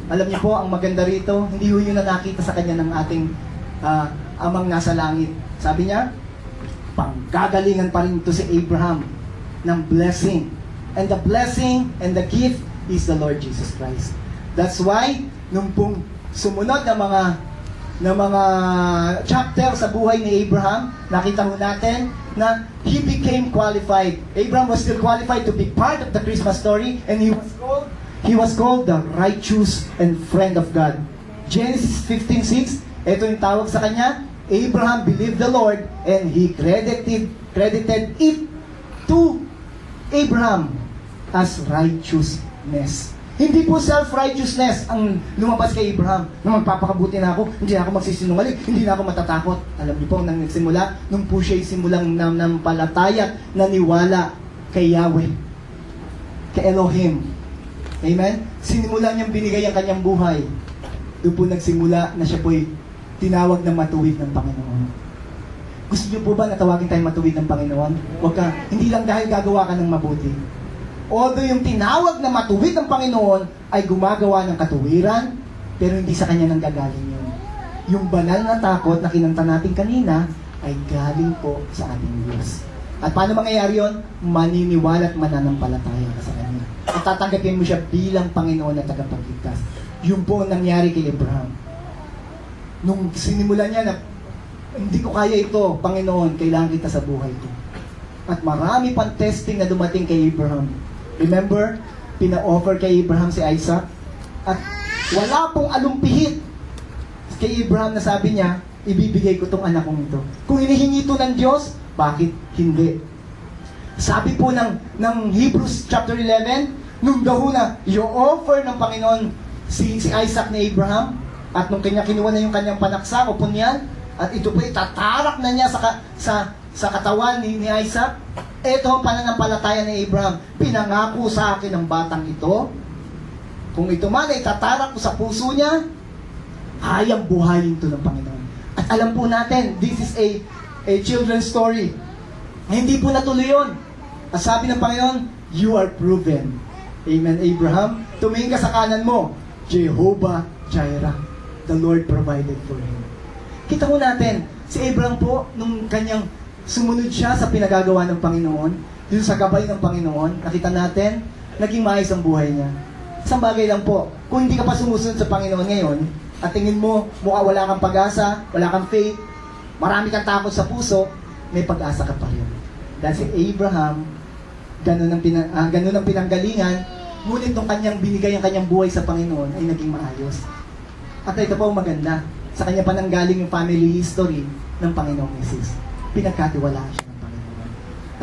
Alam niyo po, ang maganda rito, hindi ho yun na nakita sa kanya ng ating amang nasa langit. Sabi niya, panggagalingan pa rin ito si Abraham ng blessing. And the blessing and the gift is the Lord Jesus Christ. That's why, nung pong sumunod na mga chapter sa buhay ni Abraham, nakita ho natin na he became qualified. Abraham was still qualified to be part of the Christmas story, and he was called the righteous and friend of God. Genesis 15:6, ito yung tawag sa kanya, Abraham believed the Lord, and he credited it to Abraham as righteousness. Hindi po self-righteousness ang lumabas kay Abraham na magpapakabuti na ako, hindi na ako magsisinungaling, hindi na ako matatakot. Alam niyo po, nang nagsimula, nung po siya'y simulang nanampalataya, naniwala kay Yahweh, kay Elohim. Amen? Sinimula niyang binigay ang kanyang buhay. Doon po nagsimula na siya po'y tinawag na matuwid ng Panginoon. Gusto niyo po ba na tawagin tayong matuwid ng Panginoon? Huwag ka, hindi lang dahil gagawa ka ng mabuti. Although yung tinawag na matuwid ng Panginoon ay gumagawa ng katuwiran, pero hindi sa kanya nang gagaling yun. Yung banal na takot na kinanta natin kanina ay galing po sa ating Diyos. At paano mangyayari yun? Maniniwala at mananampalataya ka sa kanya. At tatanggapin mo siya bilang Panginoon at tagapagligtas. Yun po ang nangyari kay Abraham. Nung sinimula niya na, hindi ko kaya ito, Panginoon, kailangan kita sa buhay ko. At marami pang testing na dumating kay Abraham. Remember, pina-offer kay Abraham si Isaac. At wala pong alumpihit kay Abraham na sabi niya, ibibigay ko tong anak kong ito. Kung hinihingi ito ng Diyos, bakit hindi? Sabi po ng Hebrews chapter 11, nung daw na i-offer ng Panginoon si Isaac ni Abraham, at nung kanya kinuha na yung kanyang panaksa o punyan, at ito po itatarak na niya sa katawan ni Isaac. Ito ang pananampalataya ni Abraham. Pinangako sa akin ng batang ito, kung ito man ay tatarak ko sa puso niya, hayang buhayin ito ng Panginoon. At alam po natin, this is a children's story. Hindi po natuloy yun. At sabi ng Panginoon, you are proven. Amen, Abraham. Tumingin ka sa kanan mo, Jehovah Jireh, the Lord provided for him. Kita mo natin, si Abraham po, nung kanyang sumunod siya sa pinagagawa ng Panginoon, dito sa gabay ng Panginoon, nakita natin, naging maayos ang buhay niya. Isang bagay lang po, kung hindi ka pa sumusunod sa Panginoon ngayon, at tingin mo, mukha wala kang pag-asa, wala kang faith, marami kang takot sa puso, may pag-asa ka pa rin. Dahil si Abraham, ganun ang pinanggalingan, ngunit nung kanyang binigay ang kanyang buhay sa Panginoon, ay naging maayos. At ito po maganda, sa kanya pa nanggaling yung family history ng Panginoong Jesus. Pinagkatiwalaan siya ng Panginoon.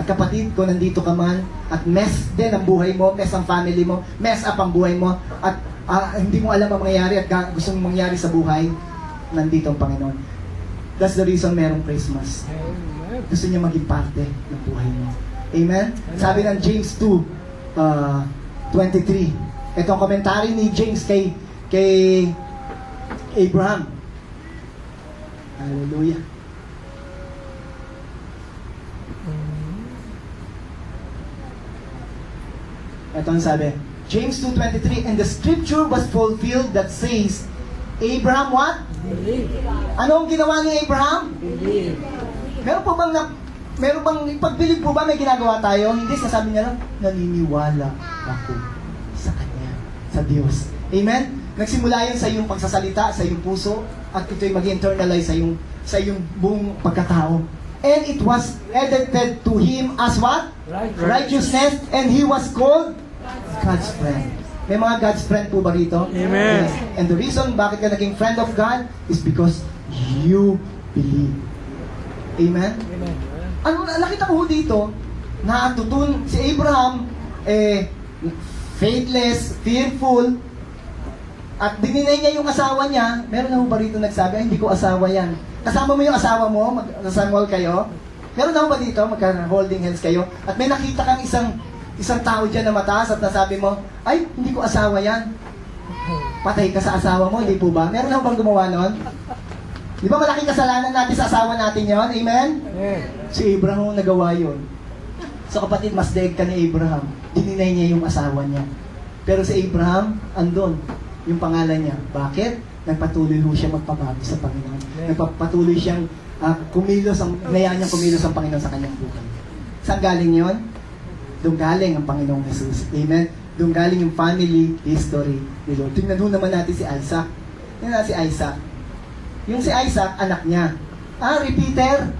At kapatid, kung nandito ka man, at mess din ang buhay mo, mess ang family mo, mess up ang buhay mo, at hindi mo alam ang mangyayari at gusto mong mangyari sa buhay, nandito ang Panginoon. That's the reason merong Christmas. Gusto niya maging parte ng buhay mo. Amen? Sabi ng James 2:23. Ito ang komentary ni James kay Abraham. Hallelujah. Ito ang sabi, James 2:23, and the scripture was fulfilled that says, Abraham what? Believe. Ano ang ginawa ni Abraham? Believe. Meron bang pagbilib po ba may ginagawa tayo? Hindi, sasabi niya lang, naniniwala ako sa Kanya, sa Diyos. Amen? Nagsimula yan sa iyong pagsasalita, sa iyong puso, at ito'y mag-internalize sa iyong buong pagkatao. And it was credited to him as what? Righteousness. And he was called God's friend. May mga God's friend po ba rito? Amen. Yes. And the reason bakit ka naging friend of God is because you believe. Amen? Amen. Ano, nakita ko dito, na si Abraham, faithless, fearful, at dininay niya yung asawa niya. Meron na ba rito nagsabi, hindi ko asawa yan. Kasama mo yung asawa mo, magsasamwal kayo. Meron na ba dito, magka-holding hands kayo, at may nakita kang isang tao dyan na mataas at nasabi mo, ay, hindi ko asawa yan. Patay ka sa asawa mo, hindi po ba? Meron na bang gumawa nun? Di ba malaking kasalanan natin sa asawa natin yon? Amen? Si Abraham nagawa yun. So kapatid, mas daig ka ni Abraham. Dininay niya yung asawa niya. Pero si Abraham, andun. yung pangalan niya. Bakit? Nagpatuloy ho siya magpabago sa Panginoon. Nagpatuloy siyang inayaan niyang kumilos ang Panginoon sa kanyang buhay. Saan galing yon? Doon galing ang Panginoong Jesus. Amen? Doon galing yung family history ni Lord. Tingnan ho naman natin si Isaac. Tingnan natin si Isaac. Yung si Isaac, anak niya. Repeater.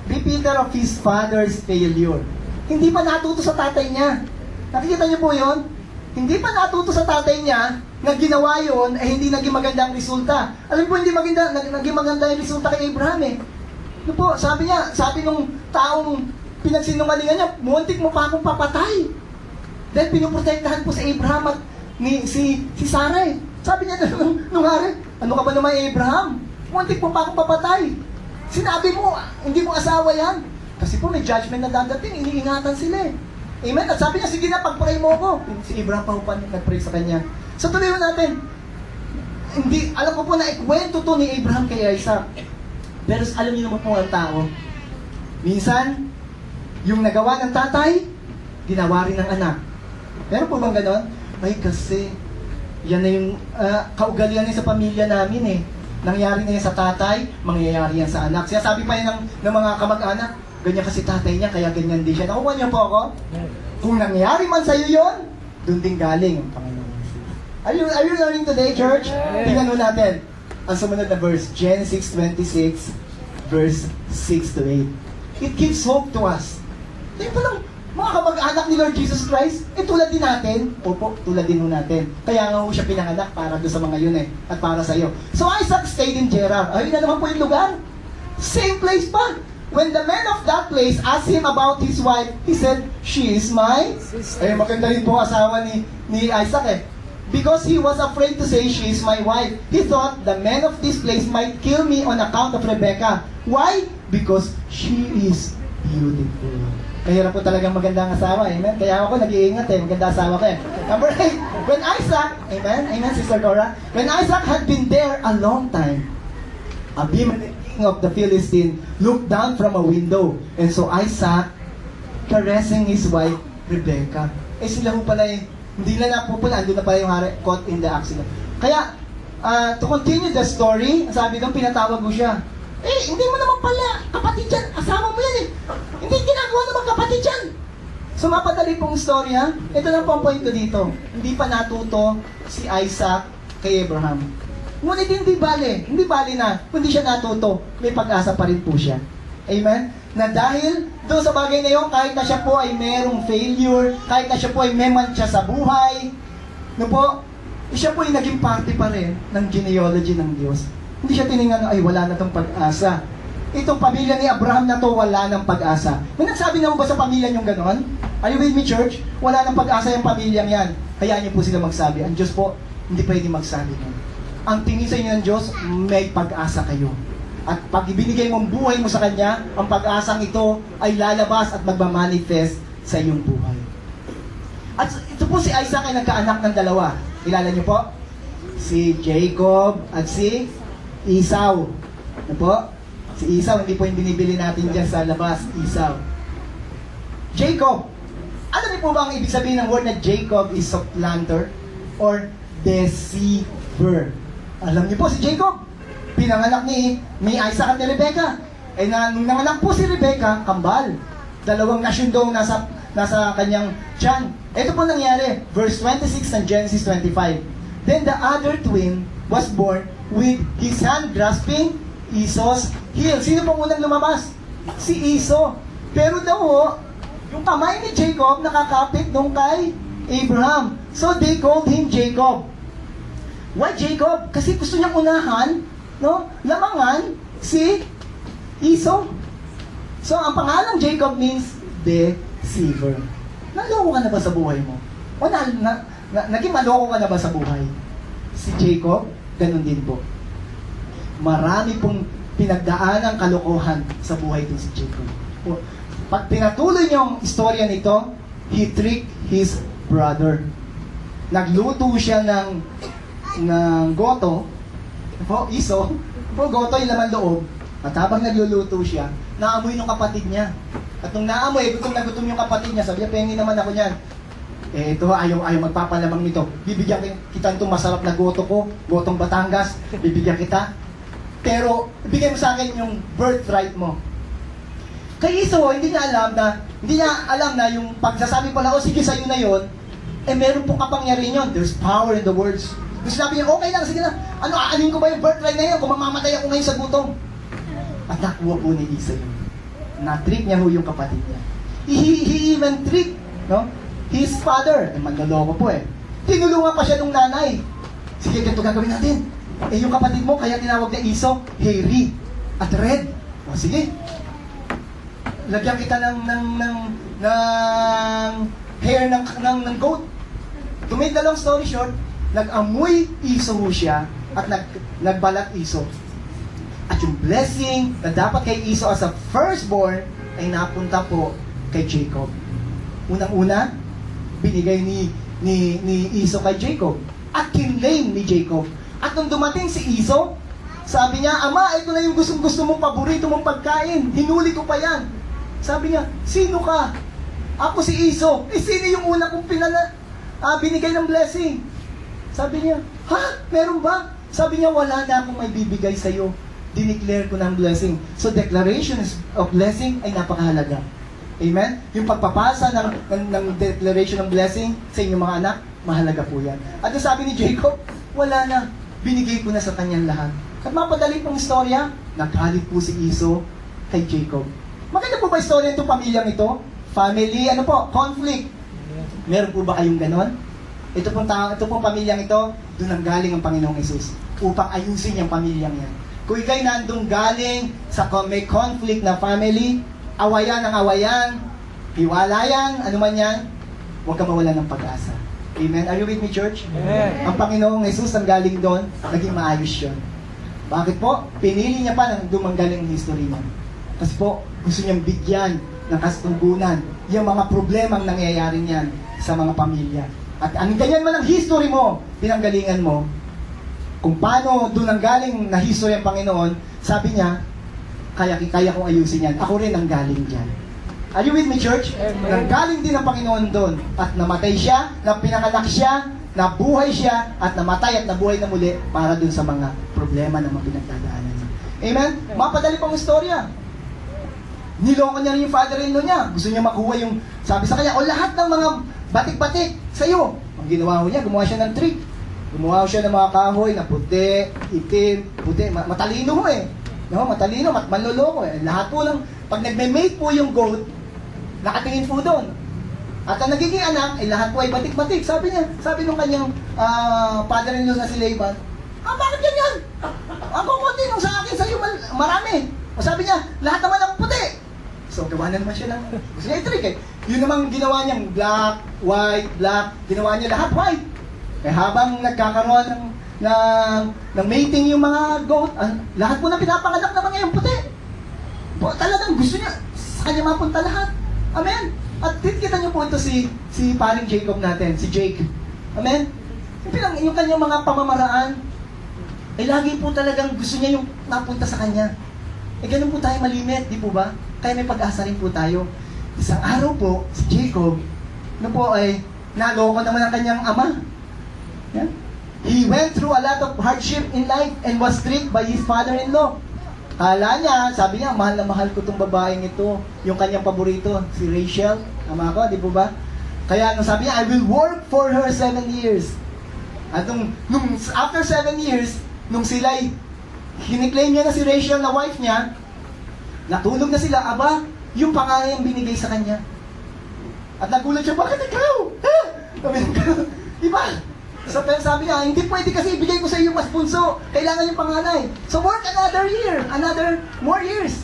Repeater of his father's failure. Hindi pa natuto sa tatay niya. Nakikita niyo po yon? Hindi pa natuto sa tatay niya na ginawa yon ay hindi naging maganda ang resulta. Alam po, hindi naging maganda yung resulta kay Abraham eh. Ano po, sabi nung taong pinagsinungalingan niya, muntik mo pa akong papatay. Dahil pinuprotektahan po si Abraham at si Sarah eh. Sabi niya nung hari, ano ka ba naman Abraham? Muntik mo pa akong papatay. Sinabi mo, hindi mo asawa yan. Kasi po may judgment na dadating, iniingatan sila eh. Amen? At sabi niya, sige na, pag-pray mo ako. Si Abraham pa nag-pray sa kanya. So tuloy natin. Alam ko po na ikwento to ni Abraham kay Isaac. Pero alam niyo naman po ang tao. Minsan, yung nagawa ng tatay, ginawa rin ng anak. Meron po bang ganon? Ay kasi, yan na yung kaugalian niya sa pamilya namin eh. Nangyari na yan sa tatay, mangyayari yan sa anak. Siya sabi pa yan ng mga kamag-anak, ganyan kasi tatay niya, kaya ganyan din siya. Nakuha niyo po ako? Kung nangyari man sa'yo yun, doon din galing ang Panginoon. Are you learning today, church? Tingnan mo natin. Ang sumunod na verse, Genesis 26, verse 6 to 8. It gives hope to us. Tingnan pa lang, mga kamag-anak ni Lord Jesus Christ, tulad din natin. Opo, tulad din natin. Kaya nga ho siya pinanganak para doon sa mga yun eh, at para sa'yo. So Isaac stayed in Gerar. Ayun na naman po yung lugar. Same place pa. When the man of that place asked him about his wife, he said, "She is my sister." Maganda rin po asawa ni Isaac eh. Because he was afraid to say, "She is my wife." He thought the man of this place might kill me on account of Rebecca. Why? Because she is beautiful. Kaya po talagang magandang asawa, amen? Kaya ako nag-iingat eh, maganda asawa ko eh. Number 8, when Isaac, amen, Sister Cora, when Isaac had been there a long time, Abimelech, king of the Philistines, looked down from a window, and so Isaac caressing his wife, Rebecca. Sila ho pala eh, hindi na napupula, andun na pala yung hari, caught in the accident. Kaya, to continue the story, sabi doon, pinatawag mo siya. Hindi mo naman pala, kapatid yan, asawa mo yan eh. Hindi ginagawa naman kapatid yan. So, mapadali pong story ha. Ito lang po ang point ko dito. Hindi pa natuto si Isaac kay Abraham. Ngunit hindi bali na, kundi siya natuto, may pag-asa pa rin po siya. Amen? Na dahil doon sa bagay na yun, kahit na siya po ay merong failure, kahit na siya po ay may mancha sa buhay, no po, siya po ay naging parte pa rin ng genealogy ng Diyos. Hindi siya tiningnan na, ay wala na tong pag-asa. Itong pamilya ni Abraham na to, wala ng pag-asa. May nagsabi na mo ba sa pamilya niyong ganon? Are you with me, church? Wala ng pag-asa yung pamilyang yan. Hayaan niyo po sila magsabi. Ang Diyos po, hindi pwede magsabi nun. Ang tingin sa inyo ng Diyos, may pag-asa kayo. At pag ibinigay mong buhay mo sa Kanya, ang pag-asang ito ay lalabas at magmamanifest sa iyong buhay. At ito po si Isaac ay nagkaanak ng dalawa. Kilala niyo po? Si Jacob at si Esau. Ano po? Si Esau, hindi po yung binibili natin dyan sa labas. Esau. Jacob. Alam niyo po ba ang ibig sabihin ng word na Jacob is supplanter or deceiver? Alam niyo po si Jacob, pinanganak ni Isaac at ni Rebecca. Nung nanganak po si Rebecca, kambal. Dalawang nasyon daw nasa kanyang tiyan. Ito po nangyari, verse 26 ng Genesis 25. Then the other twin was born with his hand grasping Esau's heel. Sino pong unang lumabas? Si Esau. Pero daw, yung kamay ni Jacob nakakapit nung kay Abraham. So they called him Jacob. Why Jacob? Kasi gusto niyang unahan, no? Lamangan si Esau. So ang pangalang Jacob means deceiver. Naloko ka na ba sa buhay mo? O naging maloko ka na ba sa buhay? Si Jacob, ganun din po. Marami pong pinagdaan ang kalokohan sa buhay itong si Jacob. Pag pinatuloy niyo ang istorya nito, he tricked his brother. Nagluto siya ng goto, iso, goto yung laman loob, at habang nagluluto siya, naamoy ng kapatid niya. At nung naamoy, gutom na gutom yung kapatid niya, sabi niya, pengi naman ako niyan. Eh, ito, ayaw magpapalamang nito. Bibigyan kita itong masarap na goto ko, gotong Batangas, bibigyan kita. Pero, bigay mo sa akin yung birthright mo. Kay Esau, hindi niya alam na yung pagsasabi pala, sige, sa'yo na yon, meron pong kapangyarihan yun. There's power in the words. Kung sinabi niya, okay lang, sige lang. Aanin ko ba yung birthright na yun kung mamamatay ako ngayon sa gutom? At nakuha po ni Esau yun. Na-trick niya yung kapatid niya. He even tricked, no? His father, manloloko po tinulungan pa siya ng nanay. Sige, ganito gagawin natin. Yung kapatid mo, kaya tinawag na Esau, hairy at red. O sige, lagyan kita ng hair ng goat. To make the long story short, nag-amoy Esau siya at nagbalat Esau. At yung blessing na dapat kay Esau as a firstborn ay napunta po kay Jacob. Unang-una, binigay ni Esau kay Jacob. At kinlaim ni Jacob. At nung dumating si Esau, sabi niya, Ama, ito na yung gusto mong paborito mong pagkain. Hinuli ko pa yan. Sabi niya, sino ka? Ako si Esau. Sino yung una kong binigay ng blessing? Sabi niya, ha? Meron ba? Sabi niya, wala na akong may bibigay sa'yo. Dineclare ko ng blessing. So declaration of blessing ay napakahalaga. Amen? Yung pagpapasa ng declaration ng blessing sa inyong mga anak, mahalaga po yan. At sabi ni Jacob, wala na. Binigay ko na sa kanyang lahat. At mapadali pong istorya, naghalit po si Esau kay Jacob. Maganda po ba istorya itong pamilyang ito? Family, conflict. Meron po ba kayong ganon? Ito pong pamilyang ito, doon ang galing ang Panginoong Hesus upang ayusin yung pamilyang yan. Kung ikay nandun galing sa may conflict na family, awayan ang awayan, hiwalayan, ano man yan, huwag ka mawalan ng pag-asa. Amen? Are you with me, church? Amen. Ang Panginoong Hesus ang galing doon, naging maayos yun. Bakit po? Pinili niya pa ng dumanggaling ang history niya. Kasi po, gusto niyang bigyan ng kastugunan yung mga problemang nangyayari niyan sa mga pamilya. At ang ganyan man ang history mo, pinanggalingan mo, kung paano doon ang galing na history ang Panginoon, sabi niya, kaya kong ayusin yan. Ako rin ang galing dyan. Are you with me, church? Nanggaling din ang Panginoon doon. At namatay siya, na pinanganak siya, nabuhay siya, at namatay at nabuhay na muli para doon sa mga problema na mga pinagdadaanan niya. Amen? Mapadali pang istorya. Niloko niya rin yung father-in-law niya. Gusto niya makuha yung, sabi sa kanya, lahat ng mga batik-batik sa'yo. Ang ginawa niya, gumawa siya ng trick. Gumawa siya ng mga kahoy na puti, itim, puti. Matalino ho No, matalino, manloloko Lahat po ng, pag nagme-mate po yung goat, nakatingin po doon. At ang nagiging anak, lahat po ay batik-batik. Sabi nung kanyang father-in-law na si Laban, bakit ganyan? Ako konti nung sa akin, sa'yo marami. O sabi niya, lahat naman ang puti. So, gawa na naman siya ng, gusto niya i-trick Yun namang ginawa niyang black, white, black, ginawa niya lahat white. Habang nagkakaroon ng mating yung mga goat, lahat po na pinapanganak naman ngayong puti. Talagang gusto niya, sa kanya mapunta lahat. Amen? At kita niyo po ito si paring Jacob natin, si Jake. Amen? Yung kanyang mga pamamaraan, lagi po talagang gusto niya yung napunta sa kanya. Ganun po tayo malimit, di po ba? Kaya may pag-asa rin po tayo. Isang araw po, si Jacob, naloko naman ang kanyang ama. Yeah? He went through a lot of hardship in life and was tricked by his father-in-law. Kala niya, sabi niya, mahal na mahal ko itong babaeng ito. Yung kanyang paborito, si Rachel. Tama ko, di po ba? Kaya sabi niya, I will work for her 7 years. At after 7 years, nung sila'y kiniklaim niya na si Rachel na wife niya, natulog na sila, yung pangalan yung binigay sa kanya. At nagulat siya, bakit ikaw? Diba? So, sabi niya, hindi pwede kasi ibigay ko sa iyo mas punso. Kailangan yung panganay. So, work another year. More years.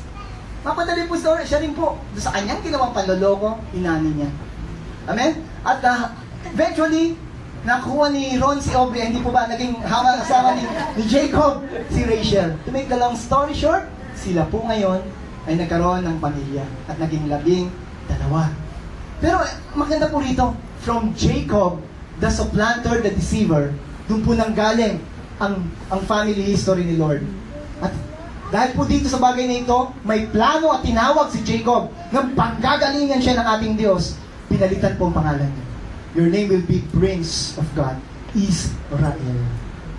Mapadali po siya rin po. Sa kanyang ginawang panloloko, inani niya. Amen? At eventually, nakuha ni Ron si Aubrey, hindi po ba naging kasama ni Jacob, si Rachel. To make the long story short, sila po ngayon ay nagkaroon ng pamilya at naging 12. Pero maganda po rito, from Jacob, the supplanter, the deceiver, doon po nanggaling ang family history ni Lord. At dahil po dito sa bagay na ito, may plano at tinawag si Jacob ng panggagalingan siya ng ating Diyos. Pinalitan po ang pangalan niya. Your name will be Prince of God, Israel.